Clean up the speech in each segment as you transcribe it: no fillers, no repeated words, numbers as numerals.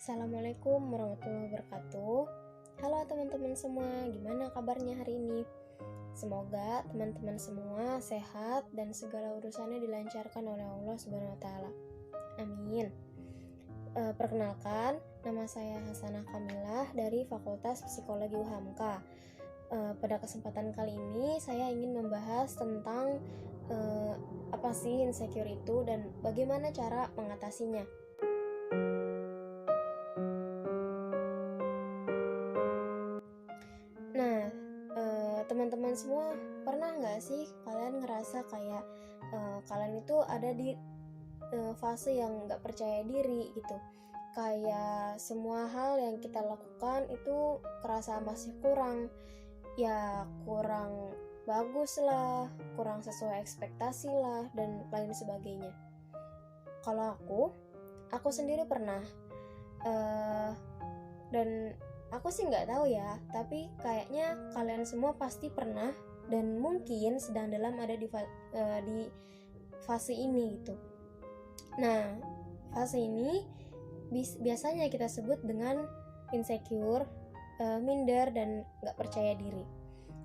Assalamualaikum warahmatullahi wabarakatuh. Halo teman-teman semua, gimana kabarnya hari ini? Semoga teman-teman semua sehat dan segala urusannya dilancarkan oleh Allah Subhanahu wa taala. Amin. Perkenalkan, nama saya Hasanah Kamilah dari Fakultas Psikologi UHAMKA. Pada kesempatan kali ini saya ingin membahas tentang apa sih insecure itu dan bagaimana cara mengatasinya. Nah, teman-teman semua pernah nggak sih kalian ngerasa kayak kalian itu ada di fase yang nggak percaya diri gitu? Kayak semua hal yang kita lakukan itu kerasa masih kurang, ya kurang bagus lah, kurang sesuai ekspektasi lah, dan lain sebagainya. Kalau aku sendiri pernah, dan aku sih nggak tahu ya, tapi kayaknya kalian semua pasti pernah dan mungkin sedang ada di fase ini gitu. Nah, fase ini biasanya kita sebut dengan insecure, minder, dan nggak percaya diri.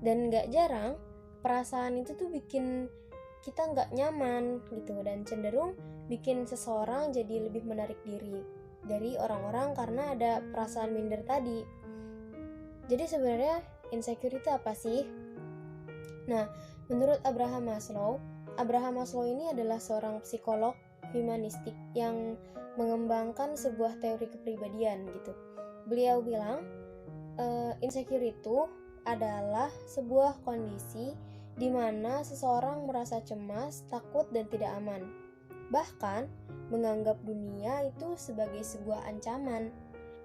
Dan nggak jarang perasaan itu tuh bikin kita nggak nyaman gitu, dan cenderung bikin seseorang jadi lebih menarik diri dari orang-orang karena ada perasaan minder tadi. Jadi sebenarnya insecure itu apa sih? Nah, menurut Abraham Maslow ini adalah seorang psikolog humanistik yang mengembangkan sebuah teori kepribadian gitu. Beliau bilang, insecure itu adalah sebuah kondisi di mana seseorang merasa cemas, takut, dan tidak aman. Bahkan menganggap dunia itu sebagai sebuah ancaman.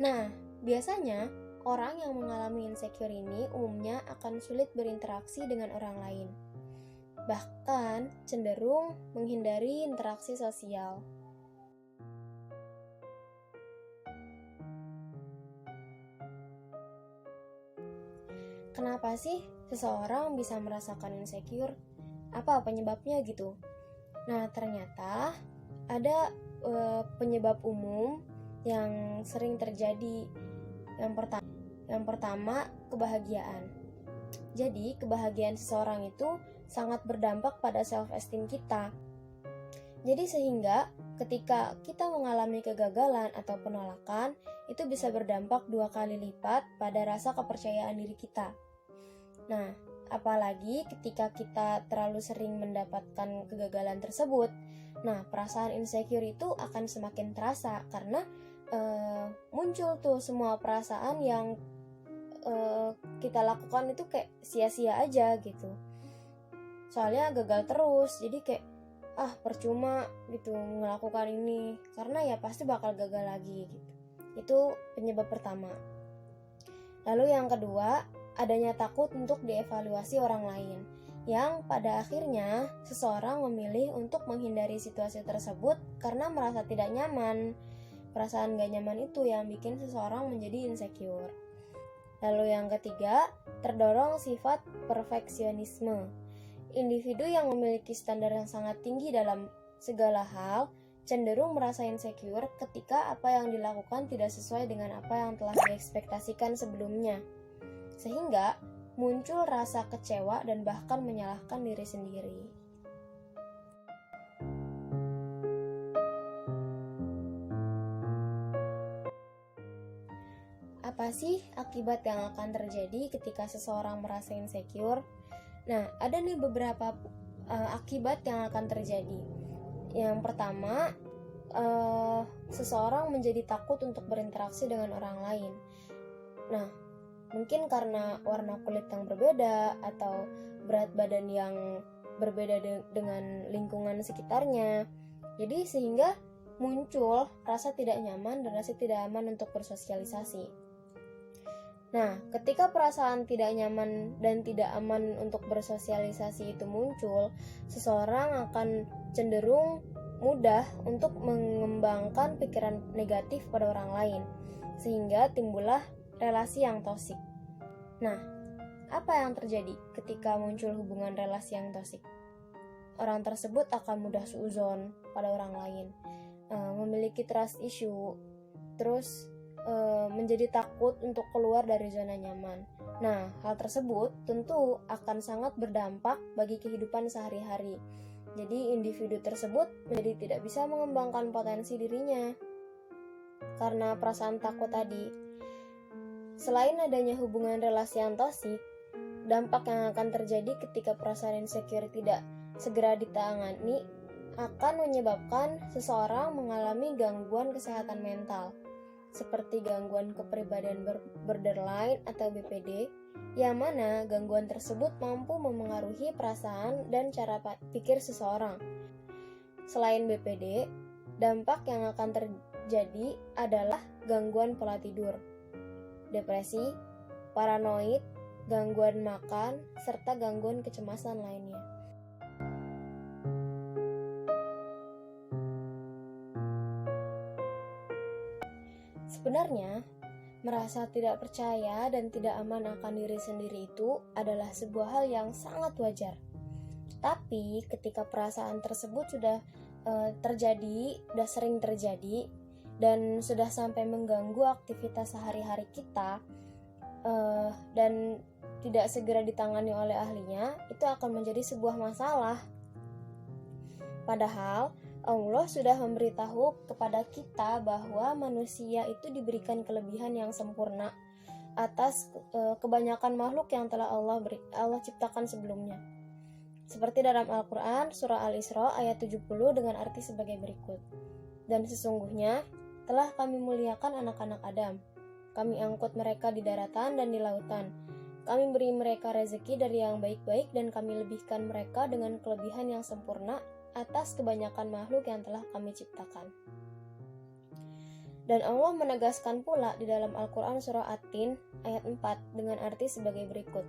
Nah, biasanya orang yang mengalami insecure ini umumnya akan sulit berinteraksi dengan orang lain. Bahkan cenderung menghindari interaksi sosial. Kenapa sih seseorang bisa merasakan insecure? Apa penyebabnya gitu? Nah, ternyata ada penyebab umum yang sering terjadi. Yang pertama, kebahagiaan. Jadi, kebahagiaan seseorang itu sangat berdampak pada self-esteem kita. Jadi sehingga ketika kita mengalami kegagalan atau penolakan, itu bisa berdampak 2 kali lipat pada rasa kepercayaan diri kita. Nah, apalagi ketika kita terlalu sering mendapatkan kegagalan tersebut, nah perasaan insecure itu akan semakin terasa karena muncul tuh semua perasaan yang kita lakukan itu kayak sia-sia aja gitu. Soalnya gagal terus, jadi kayak percuma gitu melakukan ini karena ya pasti bakal gagal lagi gitu. Itu penyebab pertama. Lalu yang kedua, adanya takut untuk dievaluasi orang lain, yang pada akhirnya seseorang memilih untuk menghindari situasi tersebut karena merasa tidak nyaman. Perasaan gak nyaman itu yang bikin seseorang menjadi insecure. Lalu yang ketiga, terdorong sifat perfeksionisme. Individu yang memiliki standar yang sangat tinggi dalam segala hal cenderung merasa insecure ketika apa yang dilakukan tidak sesuai dengan apa yang telah diekspektasikan sebelumnya. Sehingga muncul rasa kecewa dan bahkan menyalahkan diri sendiri. Apa sih akibat yang akan terjadi ketika seseorang merasa insecure? Nah, ada nih beberapa akibat yang akan terjadi. Yang pertama, seseorang menjadi takut untuk berinteraksi dengan orang lain. Nah, mungkin karena warna kulit yang berbeda atau berat badan yang berbeda dengan lingkungan sekitarnya. Jadi sehingga muncul rasa tidak nyaman dan rasa tidak aman untuk bersosialisasi. Nah, ketika perasaan tidak nyaman dan tidak aman untuk bersosialisasi itu muncul, seseorang akan cenderung mudah untuk mengembangkan pikiran negatif pada orang lain, sehingga timbullah relasi yang toksik. Nah, apa yang terjadi ketika muncul hubungan relasi yang toksik? Orang tersebut akan mudah suudzon pada orang lain, memiliki trust issue, terus menjadi takut untuk keluar dari zona nyaman. Nah, hal tersebut tentu akan sangat berdampak bagi kehidupan sehari-hari. Jadi, individu tersebut menjadi tidak bisa mengembangkan potensi dirinya karena perasaan takut tadi. Selain adanya hubungan relasi yang toksik, dampak yang akan terjadi ketika perasaan insecure tidak segera ditangani akan menyebabkan seseorang mengalami gangguan kesehatan mental, seperti gangguan kepribadian borderline atau BPD, yang mana gangguan tersebut mampu memengaruhi perasaan dan cara pikir seseorang. Selain BPD, dampak yang akan terjadi adalah gangguan pola tidur, depresi, paranoid, gangguan makan, serta gangguan kecemasan lainnya. Sebenarnya, merasa tidak percaya dan tidak aman akan diri sendiri itu adalah sebuah hal yang sangat wajar. Tapi ketika perasaan tersebut sudah sudah sering terjadi dan sudah sampai mengganggu aktivitas sehari-hari kita dan tidak segera ditangani oleh ahlinya, itu akan menjadi sebuah masalah. Padahal Allah sudah memberitahu kepada kita bahwa manusia itu diberikan kelebihan yang sempurna atas kebanyakan makhluk yang telah Allah ciptakan sebelumnya. Seperti dalam Al-Quran, surah Al-Isra ayat 70 dengan arti sebagai berikut. Dan sesungguhnya telah kami muliakan anak-anak Adam. Kami angkut mereka di daratan dan di lautan. Kami beri mereka rezeki dari yang baik-baik dan kami lebihkan mereka dengan kelebihan yang sempurna atas kebanyakan makhluk yang telah kami ciptakan. Dan Allah menegaskan pula di dalam Al-Quran surah At-Tin ayat 4 dengan arti sebagai berikut.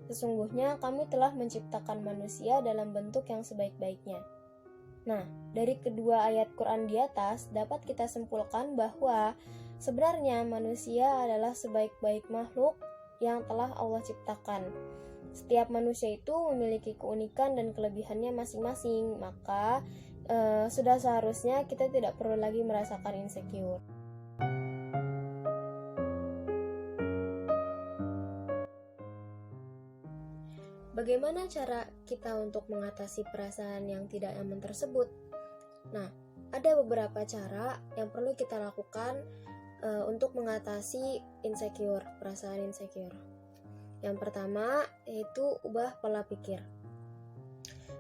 Sesungguhnya kami telah menciptakan manusia dalam bentuk yang sebaik-baiknya. Nah, dari kedua ayat Quran di atas dapat kita simpulkan bahwa sebenarnya manusia adalah sebaik-baik makhluk yang telah Allah ciptakan. Setiap manusia itu memiliki keunikan dan kelebihannya masing-masing, maka sudah seharusnya kita tidak perlu lagi merasakan insecure. Bagaimana cara kita untuk mengatasi perasaan yang tidak nyaman tersebut? Nah, ada beberapa cara yang perlu kita lakukan untuk mengatasi perasaan insecure. Yang pertama, yaitu ubah pola pikir.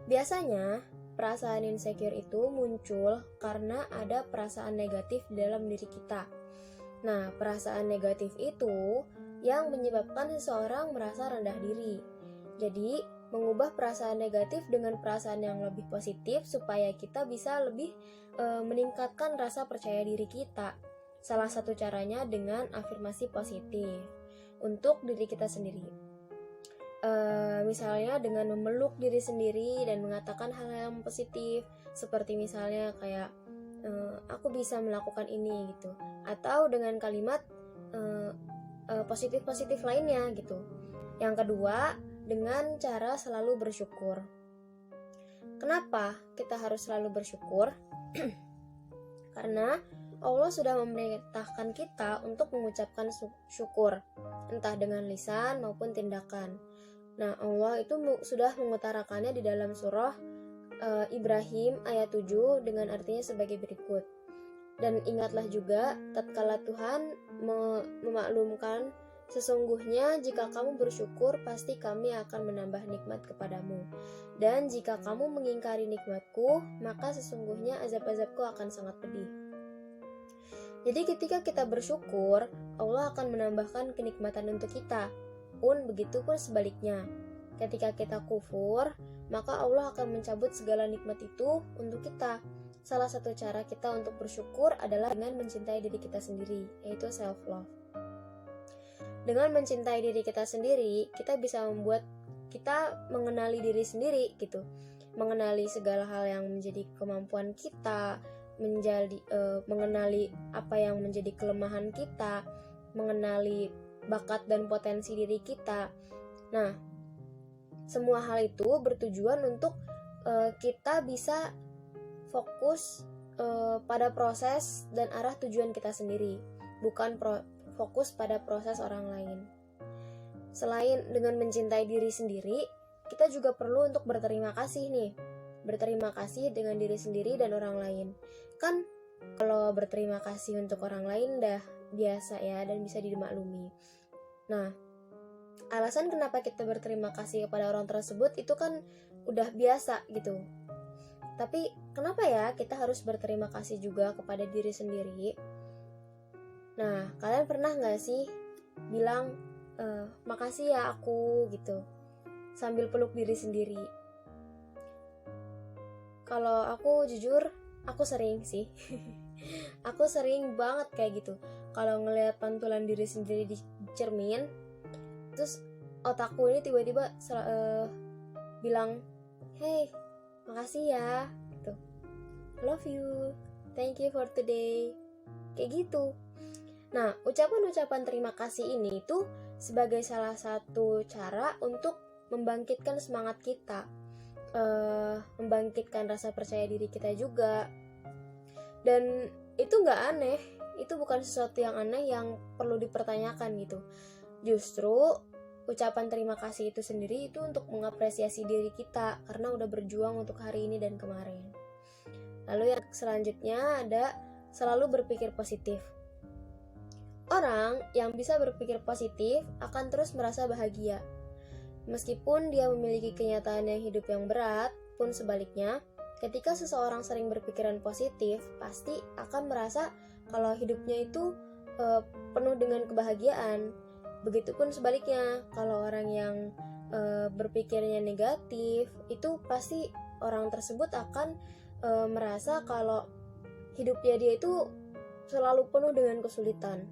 Biasanya, perasaan insecure itu muncul karena ada perasaan negatif di dalam diri kita. Nah, perasaan negatif itu yang menyebabkan seseorang merasa rendah diri. Jadi, mengubah perasaan negatif dengan perasaan yang lebih positif supaya kita bisa lebih meningkatkan rasa percaya diri kita. Salah satu caranya dengan afirmasi positif untuk diri kita sendiri. Misalnya dengan memeluk diri sendiri dan mengatakan hal-hal yang positif, seperti misalnya kayak aku bisa melakukan ini gitu, atau dengan kalimat positif-positif lainnya gitu. Yang kedua, dengan cara selalu bersyukur. Kenapa kita harus selalu bersyukur? Karena Allah sudah memerintahkan kita untuk mengucapkan syukur, entah dengan lisan maupun tindakan. Nah, Allah itu sudah mengutarakannya di dalam surah Ibrahim ayat 7 dengan artinya sebagai berikut. Dan ingatlah juga tatkala Tuhan memaklumkan, sesungguhnya jika kamu bersyukur pasti kami akan menambah nikmat kepadamu. Dan jika kamu mengingkari nikmatku, maka sesungguhnya azab-azabku akan sangat pedih. Jadi ketika kita bersyukur, Allah akan menambahkan kenikmatan untuk kita. Pun begitu pun sebaliknya. Ketika kita kufur, maka Allah akan mencabut segala nikmat itu untuk kita. Salah satu cara kita untuk bersyukur adalah dengan mencintai diri kita sendiri, yaitu self-love. Dengan mencintai diri kita sendiri, kita bisa membuat kita mengenali diri sendiri gitu. Mengenali segala hal yang menjadi kemampuan kita, mengenali apa yang menjadi kelemahan kita, mengenali bakat dan potensi diri kita. Nah, semua hal itu bertujuan untuk kita bisa fokus pada proses dan arah tujuan kita sendiri. bukan fokus pada proses orang lain. Selain dengan mencintai diri sendiri, kita juga perlu untuk berterima kasih nih. Berterima kasih dengan diri sendiri dan orang lain. Kan kalau berterima kasih untuk orang lain dah biasa ya dan bisa dimaklumi. Nah, alasan kenapa kita berterima kasih kepada orang tersebut itu kan udah biasa gitu. Tapi kenapa ya kita harus berterima kasih juga kepada diri sendiri? Nah, kalian pernah gak sih bilang makasih ya aku gitu sambil peluk diri sendiri? Kalau aku jujur, aku sering sih. Aku sering banget kayak gitu. Kalau ngelihat pantulan diri sendiri di cermin, terus otakku ini tiba-tiba bilang, hey, makasih ya, gitu. Love you, thank you for today, kayak gitu. Nah, ucapan-ucapan terima kasih ini tuh sebagai salah satu cara untuk membangkitkan semangat kita, membangkitkan rasa percaya diri kita juga. Dan itu nggak aneh, itu bukan sesuatu yang aneh yang perlu dipertanyakan gitu. Justru ucapan terima kasih itu sendiri itu untuk mengapresiasi diri kita karena udah berjuang untuk hari ini dan kemarin. Lalu yang selanjutnya ada selalu berpikir positif. Orang yang bisa berpikir positif akan terus merasa bahagia. Meskipun dia memiliki kenyataan yang hidup yang berat, pun sebaliknya, ketika seseorang sering berpikiran positif, pasti akan merasa kalau hidupnya itu penuh dengan kebahagiaan. Begitupun sebaliknya, kalau orang yang berpikirnya negatif, itu pasti orang tersebut akan merasa kalau hidupnya dia itu selalu penuh dengan kesulitan.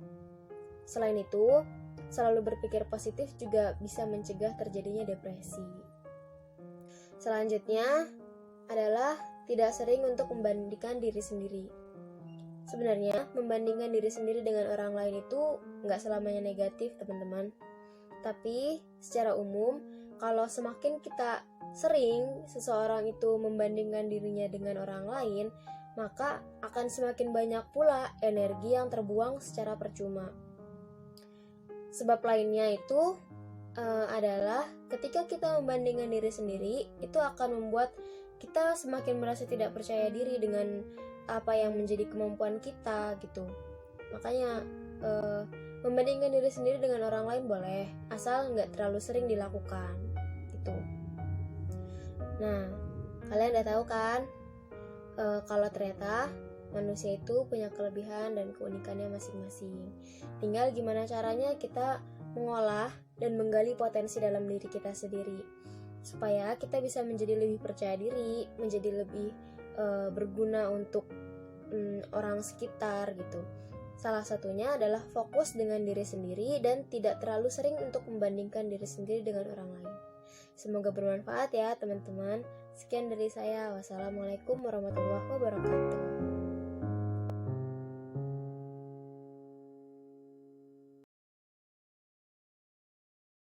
Selain itu, selalu berpikir positif juga bisa mencegah terjadinya depresi. Selanjutnya adalah tidak sering untuk membandingkan diri sendiri. Sebenarnya, membandingkan diri sendiri dengan orang lain itu nggak selamanya negatif, teman-teman. Tapi, secara umum, kalau semakin kita sering seseorang itu membandingkan dirinya dengan orang lain, maka akan semakin banyak pula energi yang terbuang secara percuma. Sebab lainnya itu adalah ketika kita membandingkan diri sendiri, itu akan membuat kita semakin merasa tidak percaya diri dengan apa yang menjadi kemampuan kita gitu. Makanya membandingkan diri sendiri dengan orang lain boleh, asal nggak terlalu sering dilakukan gitu. Nah, kalian udah tahu kan kalau ternyata manusia itu punya kelebihan dan keunikannya masing-masing. Tinggal gimana caranya kita mengolah dan menggali potensi dalam diri kita sendiri, supaya kita bisa menjadi lebih percaya diri, menjadi lebih berguna untuk orang sekitar gitu. Salah satunya adalah fokus dengan diri sendiri dan tidak terlalu sering untuk membandingkan diri sendiri dengan orang lain. Semoga bermanfaat ya teman-teman. Sekian dari saya. Wassalamualaikum warahmatullahi wabarakatuh.